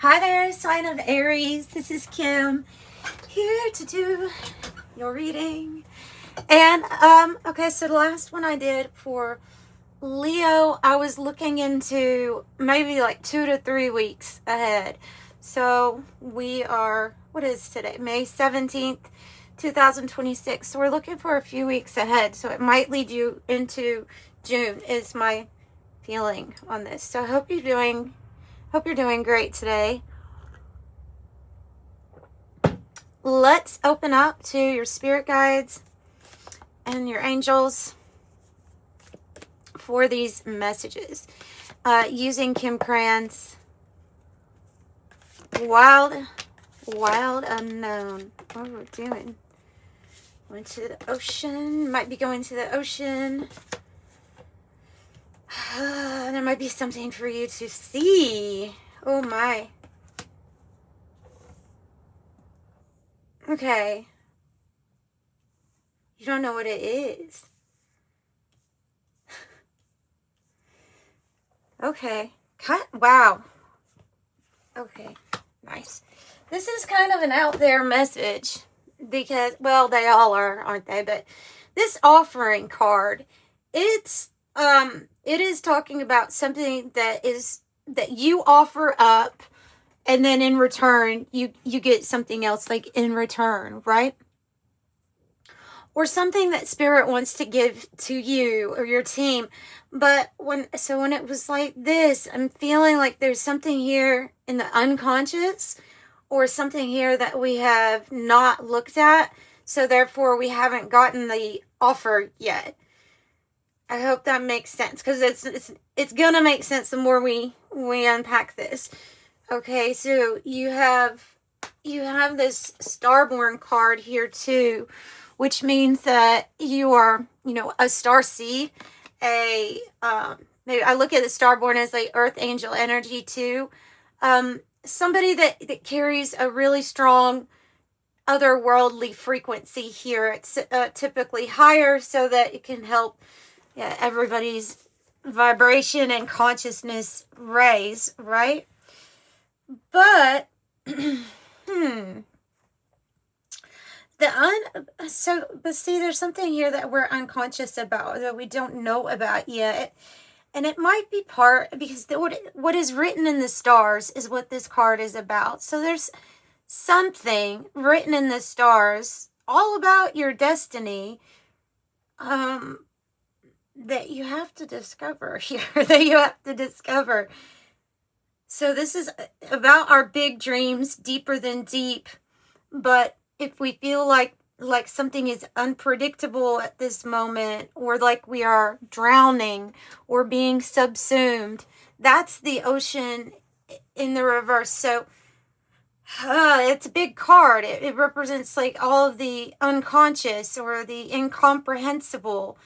Hi there, sign of Aries. This is Kim here to do your reading. And okay, so the last one I did for Leo, I was looking into maybe like 2 to 3 weeks ahead. So we are, what is today? May 17th, 2026. So we're looking for a few weeks ahead. So it might lead you into June is my feeling on this. So I hope you're doing great today. Let's open up to your spirit guides and your angels for these messages. Using Kim Krans Wild Unknown. What are we doing? Going to the ocean. Might be going to the ocean. There might be something for you to see. Oh my. Okay. You don't know what it is. Okay. Wow. Okay. Nice. This is kind of an out there message because, well, they all are, aren't they? But this offering card, it is talking about something that you offer up, and then in return you get something else, like in return, right? Or something that spirit wants to give to you or your team. But when it was like this, I'm feeling like there's something here in the unconscious, or something here that we have not looked at, so therefore we haven't gotten the offer yet. I hope that makes sense, because it's gonna make sense the more we unpack this. Okay, so you have this Starborn card here too, which means that you are, a star seed, maybe I look at the Starborn as like earth angel energy too. Somebody that carries a really strong otherworldly frequency here. It's typically higher, so that it can help everybody's vibration and consciousness raise, right? But but see, there's something here that we're unconscious about, that we don't know about yet. And it might be because what is written in the stars is what this card is about. So there's something written in the stars all about your destiny that you have to discover here, So this is about our big dreams, deeper than deep. But if we feel like something is unpredictable at this moment, or like we are drowning or being subsumed, that's the ocean in the reverse. So it's a big card. It represents like all of the unconscious or the incomprehensible.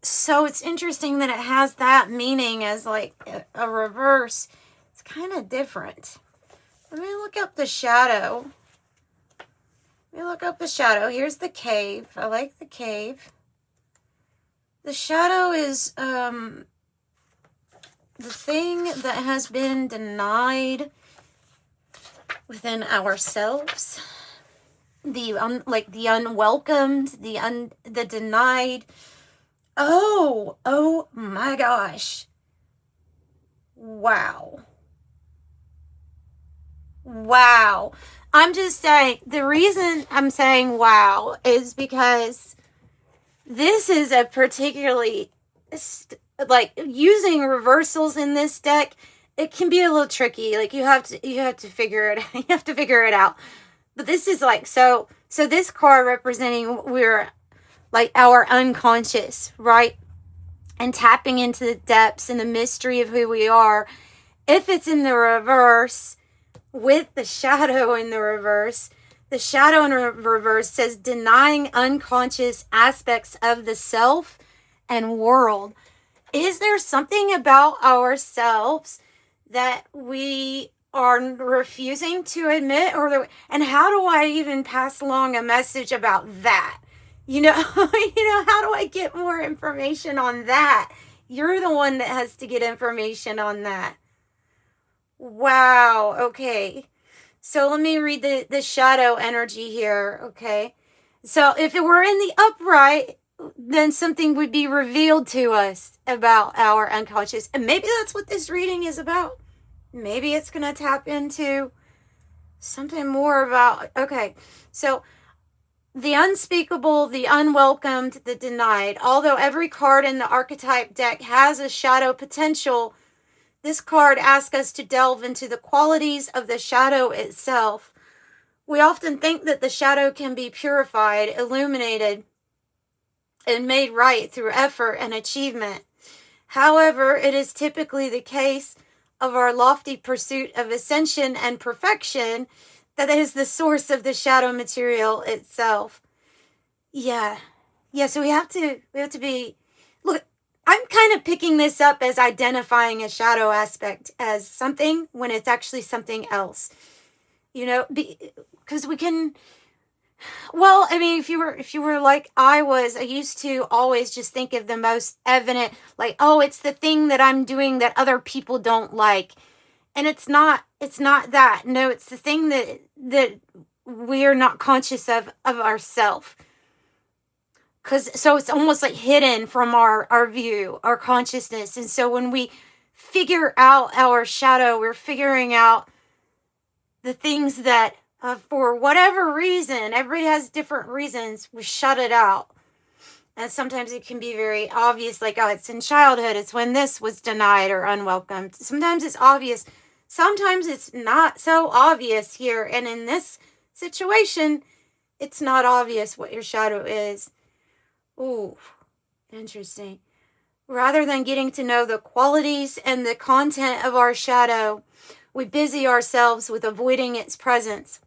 So it's interesting that it has that meaning as like a reverse. It's kind of different. Let me look up the shadow. Here's the cave. I like the cave. The shadow is the thing that has been denied within ourselves. The unwelcomed, the denied. Oh my gosh. Wow. I'm just saying, the reason I'm saying wow is because this is a particularly, using reversals in this deck, it can be a little tricky. Like you have to figure it out. But this is like, so this card representing we're like our unconscious, right? And tapping into the depths and the mystery of who we are. If it's in the reverse, with the shadow in the reverse, the shadow in reverse says denying unconscious aspects of the self and world. Is there something about ourselves that we are refusing to admit, and how do I even pass along a message about that? How do I get more information on that? You're the one that has to get information on that. Wow. Okay. So let me read the shadow energy here. Okay. So if it were in the upright, then something would be revealed to us about our unconscious. And maybe that's what this reading is about. Maybe it's going to tap into something more about, okay. So the unspeakable, the unwelcomed, the denied. Although every card in the archetype deck has a shadow potential, this card asks us to delve into the qualities of the shadow itself. We often think that the shadow can be purified, illuminated, and made right through effort and achievement. However, it is typically the case of our lofty pursuit of ascension and perfection that is the source of the shadow material itself. Yeah, so we have to be, look, I'm kind of picking this up as identifying a shadow aspect as something when it's actually something else. You know, because we can, well, I mean, if you were like I used to always just think of the most evident, like, oh, it's the thing that I'm doing that other people don't like. And it's not that. No, it's the thing that we are not conscious of ourselves. So it's almost like hidden from our view, our consciousness. And so when we figure out our shadow, we're figuring out the things that, for whatever reason, everybody has different reasons, we shut it out. And sometimes it can be very obvious, like, oh, it's in childhood. It's when this was denied or unwelcomed. Sometimes it's obvious. Sometimes it's not so obvious here. And in this situation, it's not obvious what your shadow is. Ooh, interesting. Rather than getting to know the qualities and the content of our shadow, we busy ourselves with avoiding its presence.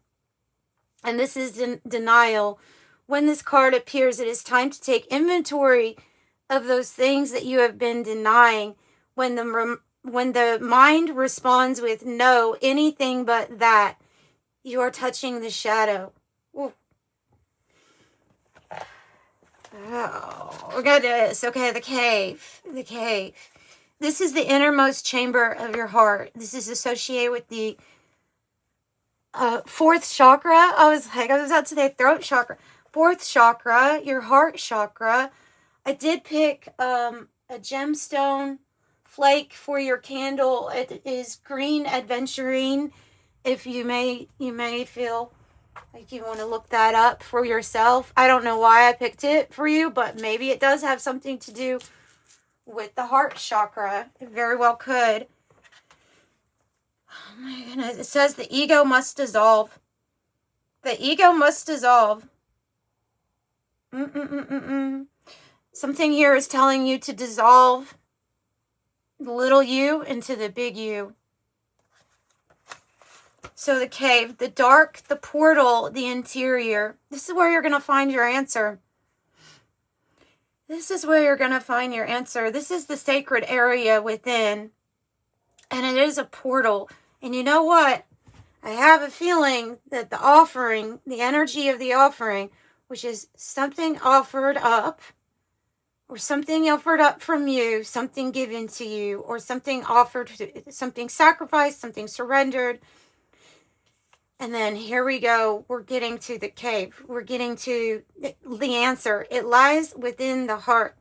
And this is denial. When this card appears, it is time to take inventory of those things that you have been denying. When the mind responds with no, anything but that, you are touching the shadow. Ooh. Oh, we got this. Okay, the cave. The cave. This is the innermost chamber of your heart. This is associated with the fourth chakra. I was about to say throat chakra. Fourth chakra, your heart chakra. I did pick a gemstone flake for your candle. It is green adventurine. If you may feel like you want to look that up for yourself. I don't know why I picked it for you, but maybe it does have something to do with the heart chakra. It very well could. Oh my goodness. It says the ego must dissolve. The ego must dissolve. Something here is telling you to dissolve the little you into the big you. So the cave, the dark, the portal, the interior. This is where you're going to find your answer. This is where you're going to find your answer. This is the sacred area within. And it is a portal. And you know what? I have a feeling that the offering, the energy of the offering, which is something offered up, or something offered up from you, something given to you, or something offered, something sacrificed, something surrendered. And then here we go. We're getting to the cave. We're getting to the answer. It lies within the heart.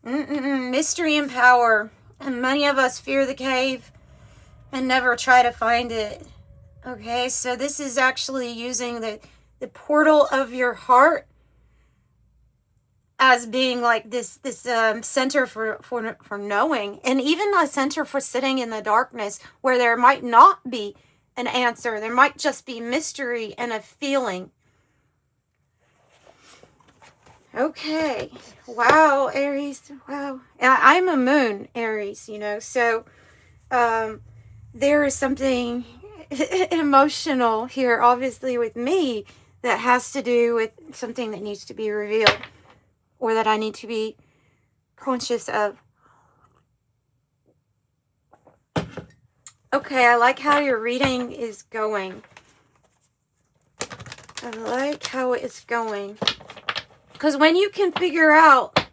Mystery and power. And many of us fear the cave and never try to find it. Okay, so this is actually using the portal of your heart as being like this center for knowing, and even a center for sitting in the darkness where there might not be an answer. There might just be mystery and a feeling. Okay. Wow, Aries. Wow. I'm a moon, Aries, so there is something emotional here, obviously, with me that has to do with something that needs to be revealed or that I need to be conscious of. Okay, I like how your reading is going. I like how it's going. Because when you can figure out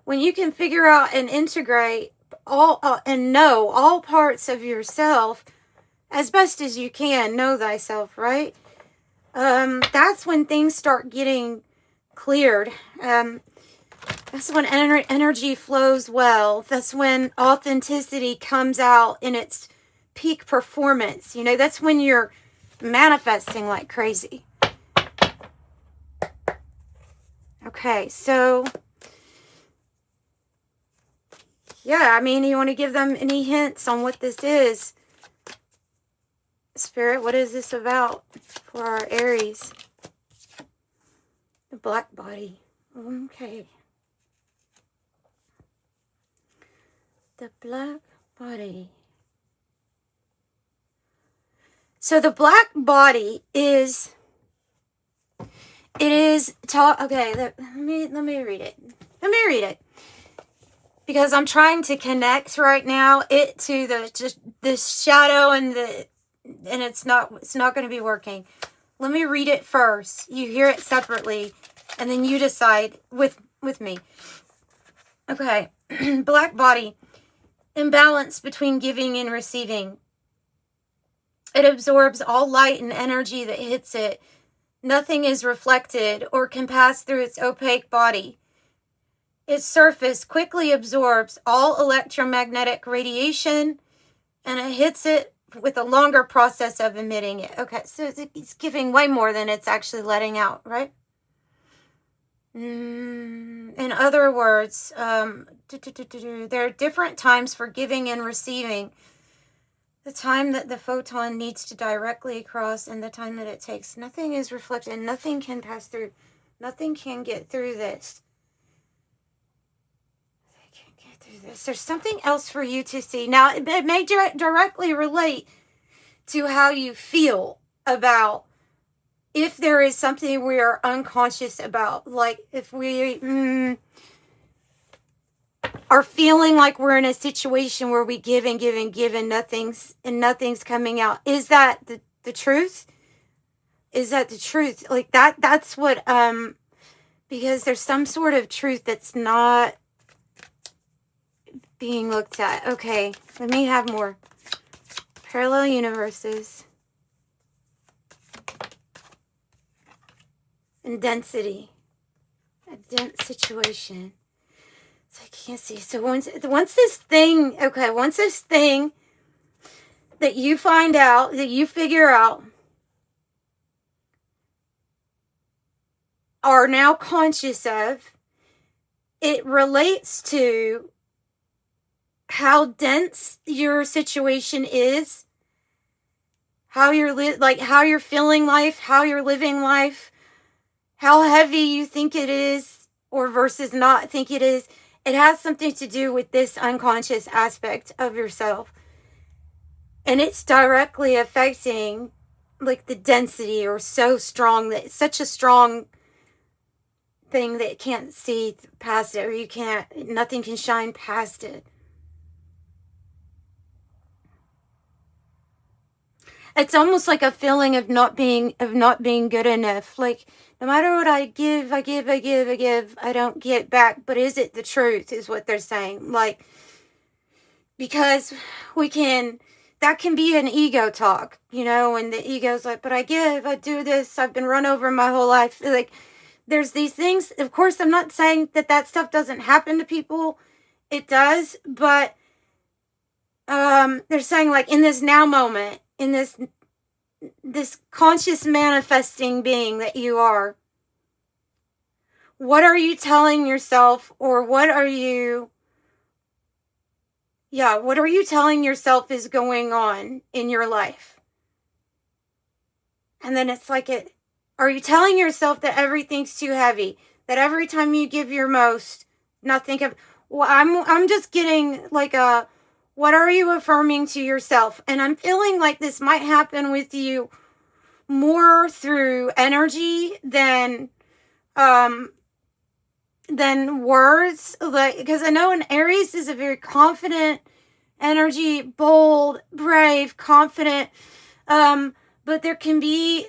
when you can figure out and integrate all and know all parts of yourself as best as you can, know thyself, right? That's when things start getting cleared. That's when energy flows well. That's when authenticity comes out in its peak performance. You know, that's when you're manifesting like crazy. Okay, so yeah, I mean, you want to give them any hints on what this is? Spirit, what is this about for our Aries? The black body. Okay. The black body. So the black body is, okay, let me read it. Let me read it. Because I'm trying to connect right now it to the shadow and it's not going to be working. Let me read it first. You hear it separately and then you decide with me. Okay. Black body. Imbalance between giving and receiving. It absorbs all light and energy that hits it. Nothing is reflected or can pass through its opaque body. Its surface quickly absorbs all electromagnetic radiation and it hits it with a longer process of emitting it. Okay, so it's giving way more than it's actually letting out, right? In other words, there are different times for giving and receiving. The time that the photon needs to directly cross and the time that it takes. Nothing is reflected. Nothing can pass through. Nothing can get through this. They can't get through this. There's something else for you to see. Now, it may directly relate to how you feel about if there is something we are unconscious about. Like if we are feeling like we're in a situation where we give and give and give and nothing's coming out. Is that the truth? Is that the truth? Like that's what, because there's some sort of truth that's not being looked at. Okay, let me have more. Parallel universes. And density. A dense situation. So I can't see. So once this thing that you find out, that you figure out, are now conscious of, it relates to how dense your situation is, how you're how you're feeling life, how you're living life, how heavy you think it is or versus not think it is. It has something to do with this unconscious aspect of yourself. And it's directly affecting like the density, or so strong that it's such a strong thing that it can't see past it, or nothing can shine past it. It's almost like a feeling of not being good enough. Like no matter what I give, I don't get back. But is it the truth is what they're saying. Like, because that can be an ego talk, you know, and the ego's like, but I give, I do this, I've been run over my whole life. Like, there's these things. Of course, I'm not saying that stuff doesn't happen to people. It does, but they're saying like in this now moment, in this conscious manifesting being that you are, what are you telling yourself, or what are you telling yourself is going on in your life? And then it's like, are you telling yourself that everything's too heavy, that every time you give your most, nothing of, well, I'm just getting like what are you affirming to yourself? And I'm feeling like this might happen with you more through energy than words. Like, because I know an Aries is a very confident energy, bold, brave, confident. But there can be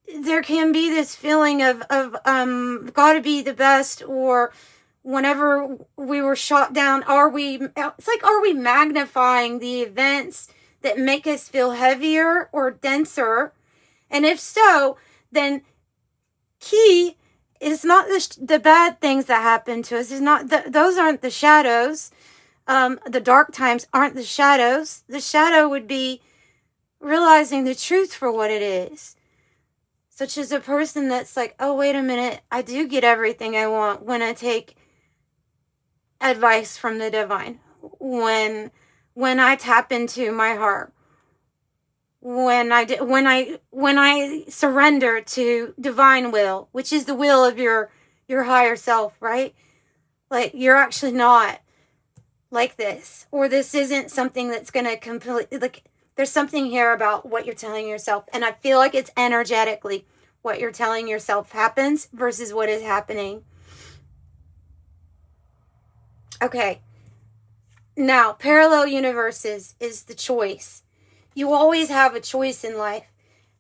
this feeling of gotta be the best, or whenever we were shot down, are we magnifying the events that make us feel heavier or denser? And if so, then key is not the bad things that happen to us. Is not those aren't the shadows. The dark times aren't the shadows. The shadow would be realizing the truth for what it is. Such as a person that's like, oh, wait a minute, I do get everything I want when I take advice from the divine. When I tap into my heart. When I surrender to divine will, which is the will of your higher self, right? Like, you're actually not like this, or this isn't something that's going to completely, like, there's something here about what you're telling yourself, and I feel like it's energetically what you're telling yourself happens versus what is happening. Okay, now parallel universes is the choice. You always have a choice in life,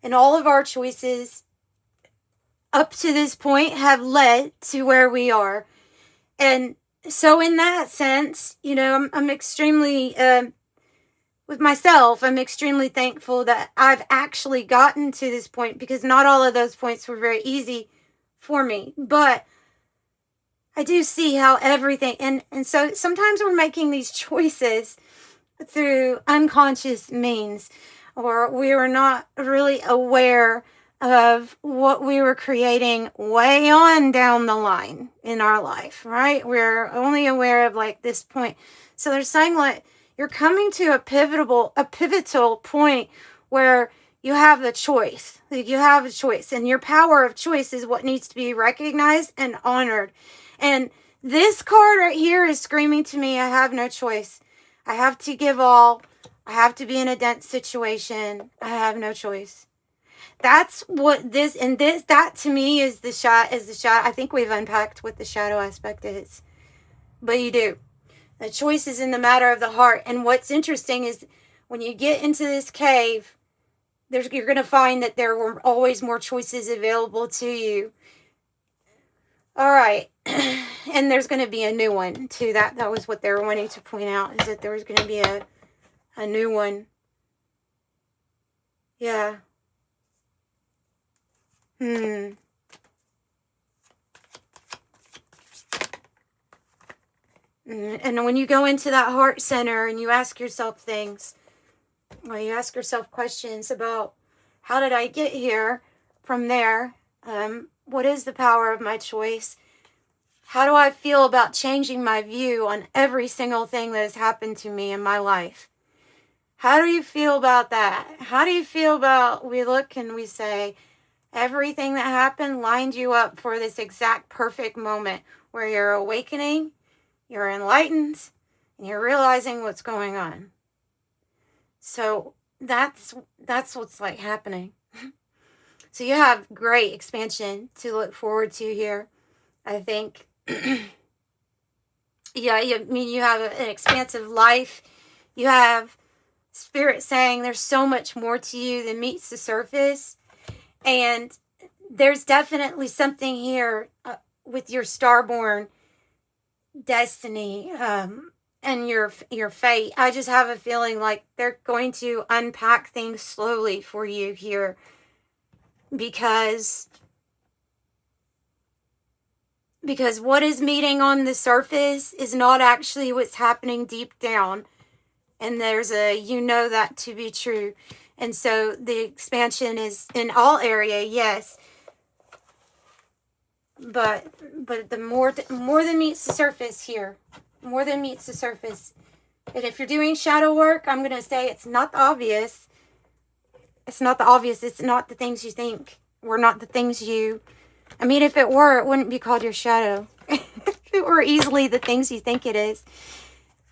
and all of our choices up to this point have led to where we are. And so in that sense, you know, I'm extremely, with myself, I'm extremely thankful that I've actually gotten to this point, because not all of those points were very easy for me. But I do see how everything, and so sometimes we're making these choices through unconscious means, or we were not really aware of what we were creating way on down the line in our life, right? We're only aware of like this point. So they're saying like you're coming to a pivotal point where you have a choice. Like, you have a choice, and your power of choice is what needs to be recognized and honored. And this card right here is screaming to me, I have no choice. I have to give all. I have to be in a dense situation. I have no choice. That's what this, and this, that to me is the shot, I think we've unpacked what the shadow aspect is. But you do. The choice is in the matter of the heart. And what's interesting is when you get into this cave, you're going to find that there were always more choices available to you. All right. And there's going to be a new one too. That was what they were wanting to point out, is that there was going to be a new one. Yeah. And when you go into that heart center and you ask yourself things, or you ask yourself questions about how did I get here from there? What is the power of my choice? How do I feel about changing my view on every single thing that has happened to me in my life? How do you feel about that? How do you feel about, we look and we say, everything that happened lined you up for this exact perfect moment where you're awakening, you're enlightened, and you're realizing what's going on. So that's what's like happening. So you have great expansion to look forward to here, I think. Yeah, you have an expansive life. You have Spirit saying there's so much more to you than meets the surface. And there's definitely something here with your Starborn destiny and your fate. I just have a feeling like they're going to unpack things slowly for you here, because what is meeting on the surface is not actually what's happening deep down. And there's you know that to be true. And so the expansion is in all area, yes. But the more than meets the surface here. More than meets the surface. And if you're doing shadow work, I'm going to say it's not obvious. It's not the obvious. It's not the things you think. We're not the things you... I mean, if it were, it wouldn't be called your shadow. If it were easily the things you think it is.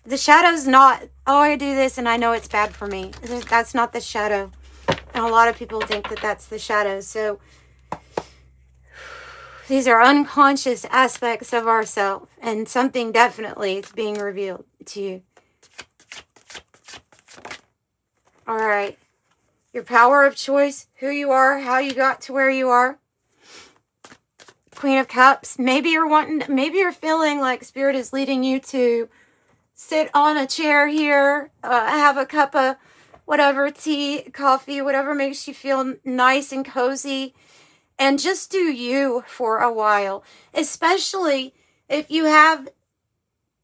The shadow's not, oh, I do this and I know it's bad for me. That's not the shadow. And a lot of people think that that's the shadow. So these are unconscious aspects of ourselves. And something definitely is being revealed to you. All right. Your power of choice, who you are, how you got to where you are. Queen of Cups. Maybe you're feeling like Spirit is leading you to sit on a chair here, have a cup of whatever, tea, coffee, whatever makes you feel nice and cozy, and just do you for a while. Especially if you have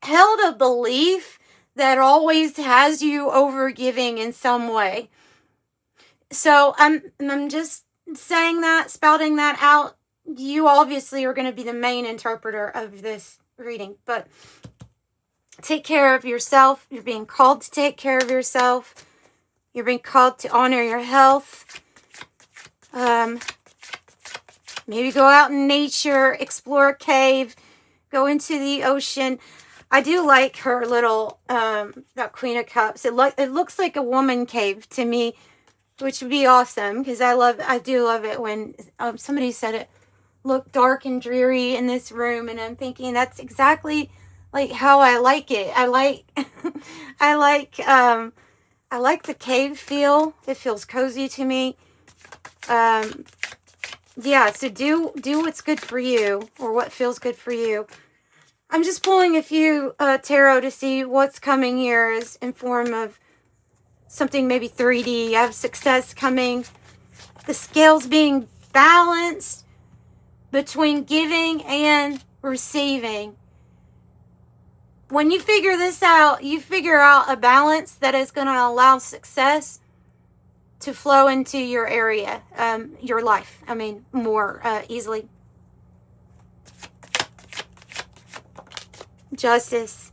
held a belief that always has you overgiving in some way. So I'm just saying that, spouting that out. You obviously are going to be the main interpreter of this reading, but take care of yourself. You're being called to take care of yourself. You're being called to honor your health. Maybe go out in nature, explore a cave, go into the ocean. I do like her little, that Queen of Cups. It looks like a woman cave to me, which would be awesome, because I do love it when somebody said it looked dark and dreary in this room, and I'm thinking that's exactly like how I like it. I like I like the cave feel. It feels cozy to me. Yeah, so do what's good for you, or what feels good for you. I'm just pulling a few tarot to see what's coming here is in form of something maybe 3D. You have success coming. The scales being balanced between giving and receiving. When you figure this out, you figure out a balance that is going to allow success to flow into your area, your life. I mean, more easily. Justice.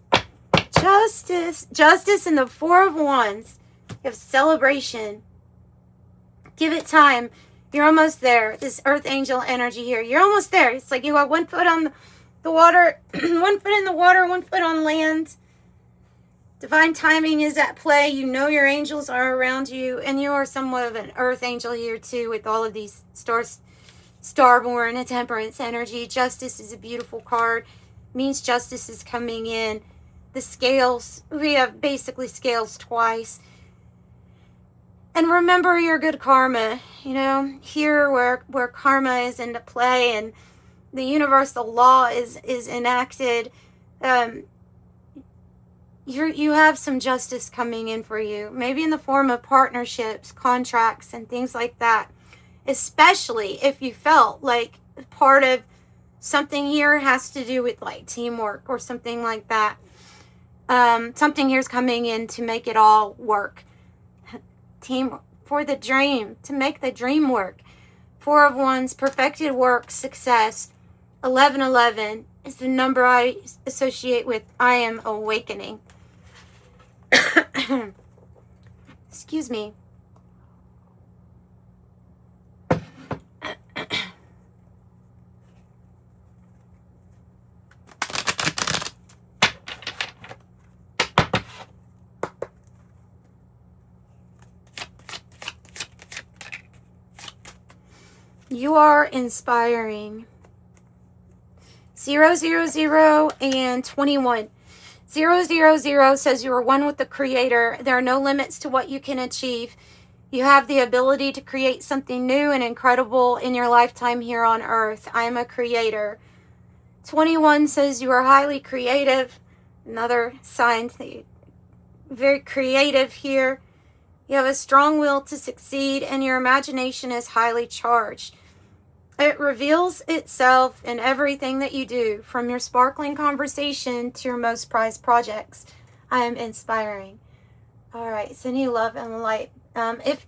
Justice and the Four of Wands. You have celebration. Give it time. You're almost there. This earth angel energy here. You're almost there. It's like you got 1 foot on the water, 1 foot in the water, 1 foot on land. Divine timing is at play. You know your angels are around you, and you are somewhat of an earth angel here too, with all of these Starborn and Temperance energy. Justice is a beautiful card. Means justice is coming in. The scales, we have basically scales twice. And remember your good karma, you know, here where karma is into play and the universal law is enacted. You have some justice coming in for you, maybe in the form of partnerships, contracts, and things like that. Especially if you felt like part of something here has to do with like teamwork or something like that. Something here's coming in to make it all work. Team for the dream, to make the dream work. Four of Wands, perfected work, success. 1111 is the number I associate with I am awakening. Excuse me. You are inspiring. 000 and 21. 000 says you are one with the Creator. There are no limits to what you can achieve. You have the ability to create something new and incredible in your lifetime here on Earth. I am a creator. 21 says you are highly creative. Another sign that you're very creative here. You have a strong will to succeed, and your imagination is highly charged. It reveals itself in everything that you do, from your sparkling conversation to your most prized projects. I am inspiring. All right, sending you love and light. If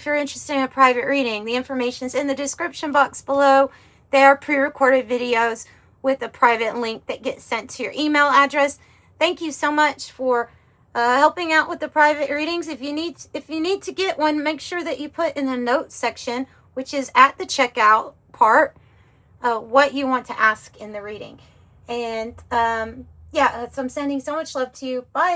you're interested in a private reading, the information is in the description box below. They are pre-recorded videos with a private link that gets sent to your email address. Thank you so much for helping out with the private readings. If you need to get one, make sure that you put in the notes section, which is at the checkout part, what you want to ask in the reading. And yeah, so I'm sending so much love to you. Bye.